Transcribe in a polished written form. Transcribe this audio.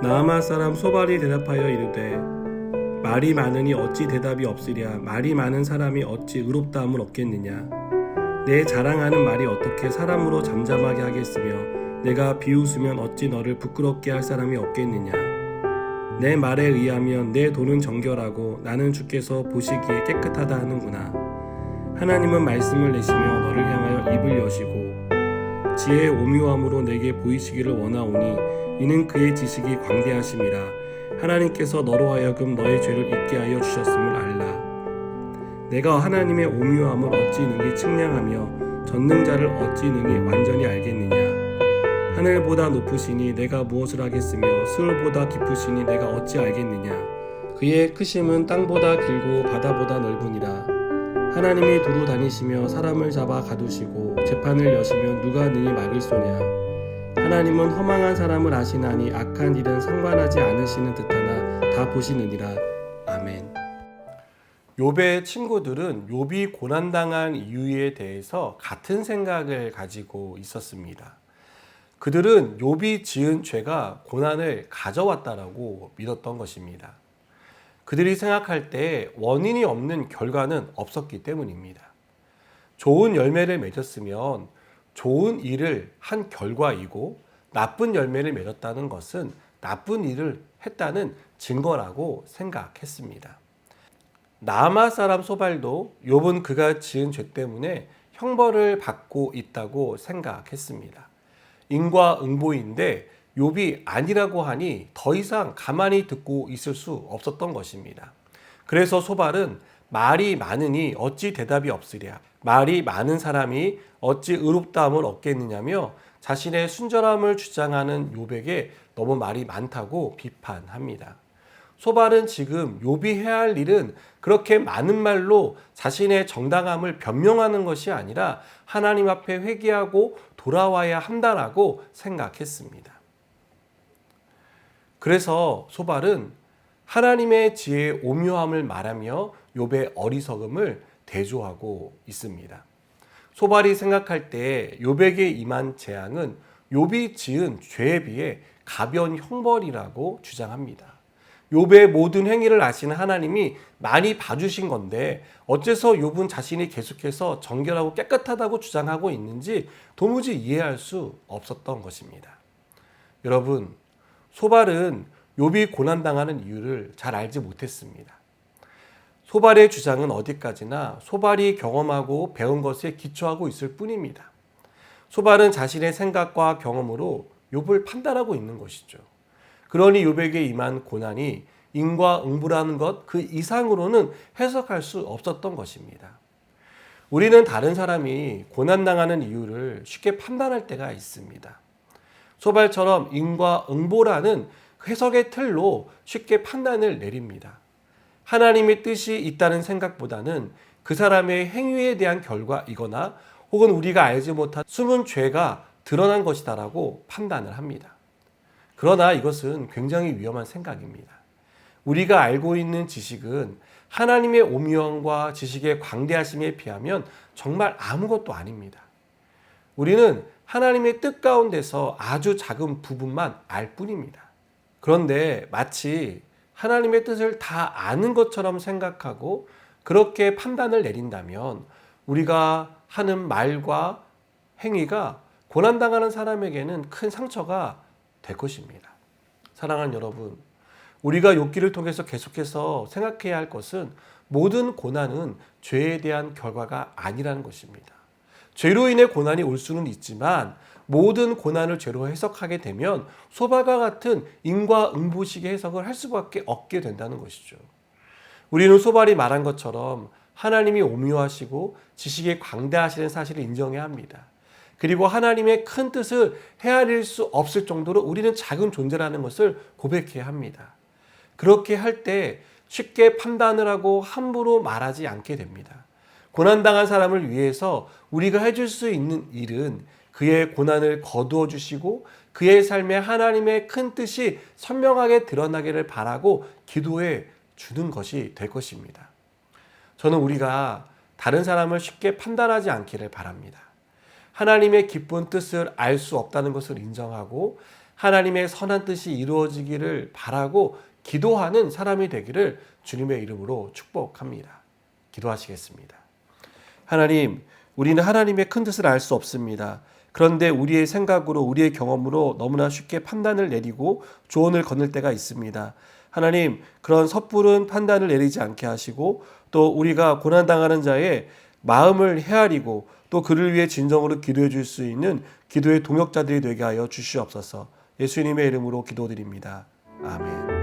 나아만 사람 소발이 대답하여 이르되 말이 많으니 어찌 대답이 없으랴. 말이 많은 사람이 어찌 의롭다함을 얻겠느냐. 내 자랑하는 말이 어떻게 사람으로 잠잠하게 하겠으며 내가 비웃으면 어찌 너를 부끄럽게 할 사람이 없겠느냐. 내 말에 의하면 내 돈은 정결하고 나는 주께서 보시기에 깨끗하다 하는구나. 하나님은 말씀을 내시며 너를 향하여 입을 여시고 지혜의 오묘함으로 내게 보이시기를 원하오니 이는 그의 지식이 광대하심이라. 하나님께서 너로 하여금 너의 죄를 잊게 하여 주셨음을 알라. 내가 하나님의 오묘함을 어찌 능히 측량하며 전능자를 어찌 능히 완전히 알겠느냐. 하늘보다 높으시니 내가 무엇을 하겠으며 스울보다 깊으시니 내가 어찌 알겠느냐. 그의 크심은 땅보다 길고 바다보다 넓으니라. 하나님이 두루 다니시며 사람을 잡아 가두시고 재판을 여시면 누가 능히 막을 소냐. 하나님은 허망한 사람을 아시나니 악한 일은 상관하지 않으시는 듯하나 다 보시느니라. 아멘. 욥의 친구들은 욥이 고난당한 이유에 대해서 같은 생각을 가지고 있었습니다. 그들은 욥이 지은 죄가 고난을 가져왔다라고 믿었던 것입니다. 그들이 생각할 때 원인이 없는 결과는 없었기 때문입니다. 좋은 열매를 맺었으면 좋은 일을 한 결과이고 나쁜 열매를 맺었다는 것은 나쁜 일을 했다는 증거라고 생각했습니다. 나아마 사람 소발도 욥은 그가 지은 죄 때문에 형벌을 받고 있다고 생각했습니다. 인과응보인데 욥이 아니라고 하니 더 이상 가만히 듣고 있을 수 없었던 것입니다. 그래서 소발은 말이 많으니 어찌 대답이 없으랴. 말이 많은 사람이 어찌 의롭다함을 얻겠느냐며 자신의 순전함을 주장하는 욥에게 너무 말이 많다고 비판합니다. 소발은 지금 욥이 해야 할 일은 그렇게 많은 말로 자신의 정당함을 변명하는 것이 아니라 하나님 앞에 회개하고 돌아와야 한다라고 생각했습니다. 그래서 소발은 하나님의 지혜의 오묘함을 말하며 욥의 어리석음을 대조하고 있습니다. 소발이 생각할 때 욥에게 임한 재앙은 욥이 지은 죄에 비해 가벼운 형벌이라고 주장합니다. 욥의 모든 행위를 아시는 하나님이 많이 봐주신 건데 어째서 욥은 자신이 계속해서 정결하고 깨끗하다고 주장하고 있는지 도무지 이해할 수 없었던 것입니다. 여러분, 소발은 욥이 고난당하는 이유를 잘 알지 못했습니다. 소발의 주장은 어디까지나 소발이 경험하고 배운 것에 기초하고 있을 뿐입니다. 소발은 자신의 생각과 경험으로 욥을 판단하고 있는 것이죠. 그러니 욥에게 임한 고난이 인과응보라는 것 그 이상으로는 해석할 수 없었던 것입니다. 우리는 다른 사람이 고난당하는 이유를 쉽게 판단할 때가 있습니다. 소발처럼 인과응보라는 해석의 틀로 쉽게 판단을 내립니다. 하나님의 뜻이 있다는 생각보다는 그 사람의 행위에 대한 결과이거나 혹은 우리가 알지 못한 숨은 죄가 드러난 것이다라고 판단을 합니다. 그러나 이것은 굉장히 위험한 생각입니다. 우리가 알고 있는 지식은 하나님의 오묘함과 지식의 광대하심에 비하면 정말 아무것도 아닙니다. 우리는 하나님의 뜻 가운데서 아주 작은 부분만 알 뿐입니다. 그런데 마치 하나님의 뜻을 다 아는 것처럼 생각하고 그렇게 판단을 내린다면 우리가 하는 말과 행위가 고난당하는 사람에게는 큰 상처가 될 것입니다. 사랑하는 여러분, 우리가 욥기를 통해서 계속해서 생각해야 할 것은 모든 고난은 죄에 대한 결과가 아니라는 것입니다. 죄로 인해 고난이 올 수는 있지만 모든 고난을 죄로 해석하게 되면 소발과 같은 인과응보식의 해석을 할 수밖에 없게 된다는 것이죠. 우리는 소발이 말한 것처럼 하나님이 오묘하시고 지식이 광대하시는 사실을 인정해야 합니다. 그리고 하나님의 큰 뜻을 헤아릴 수 없을 정도로 우리는 작은 존재라는 것을 고백해야 합니다. 그렇게 할 때 쉽게 판단을 하고 함부로 말하지 않게 됩니다. 고난당한 사람을 위해서 우리가 해줄 수 있는 일은 그의 고난을 거두어 주시고 그의 삶에 하나님의 큰 뜻이 선명하게 드러나기를 바라고 기도해 주는 것이 될 것입니다. 저는 우리가 다른 사람을 쉽게 판단하지 않기를 바랍니다. 하나님의 기쁜 뜻을 알 수 없다는 것을 인정하고 하나님의 선한 뜻이 이루어지기를 바라고 기도하는 사람이 되기를 주님의 이름으로 축복합니다. 기도하시겠습니다. 하나님, 우리는 하나님의 큰 뜻을 알 수 없습니다. 그런데 우리의 생각으로, 우리의 경험으로 너무나 쉽게 판단을 내리고 조언을 건넬 때가 있습니다. 하나님, 그런 섣부른 판단을 내리지 않게 하시고 또 우리가 고난당하는 자의 마음을 헤아리고 또 그를 위해 진정으로 기도해 줄 수 있는 기도의 동역자들이 되게 하여 주시옵소서. 예수님의 이름으로 기도드립니다. 아멘.